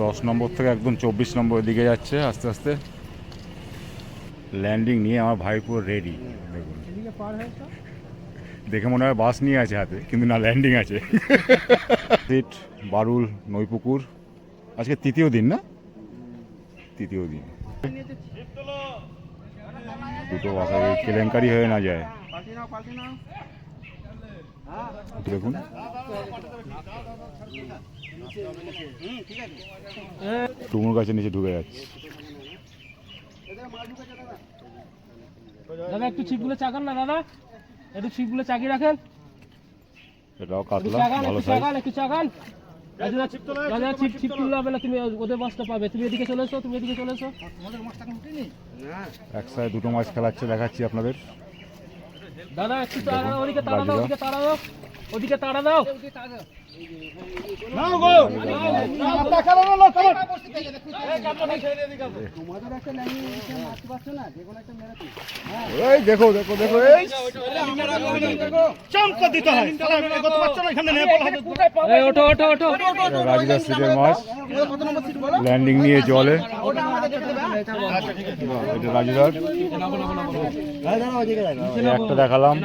10 নম্বর থেকে একদম 24 নম্বর দিকে যাচ্ছে আস্তে আস্তে। ল্যান্ডিং নিয়ে আমার ভাই পুরো রেডি। দেখুন, দেখে মনে হয় বাস নিয়ে আছে হাতে, কিন্তু না, ল্যান্ডিং আছে। সিট বারুল নৈপুকুর, আজকে তৃতীয় দিন, না তৃতীয় দিন। দুটো বাসা কেলেঙ্কারি হয়ে না যায়। দেখুন, টুমুর গাছের নিচে ঢুকে যাচ্ছে। দাদা একটু ছিপগুলো চাকান না, দাদা একটু ছিপগুলো চাকিয়ে রাখেন। এটাও কাতলা, ভালো একটু সাইজ। চাকান, একটু চাকান। দাদা ছিপ তুললে হবে না, তুমি ওদের মাছটা পাবে। তুমি এদিকে চলে এসো, তুমি এদিকে চলে এসো। একসাথে দুটো মাছ খেলাচ্ছে, দেখাচ্ছি আপনাদের। দাদা একটু তাড়া দাও, ওদিকে তাড়া দাও, ওদিকে তাড়া দাও, ওদিকে তাড়া দাও। এই দেখো দেখো দেখো, এই ওঠো ওঠো ওঠো। রাজুদার সিটের মাছ ল্যান্ডিং নিয়ে জলে। এটা রাজুদার, এই একটা দেখালাম।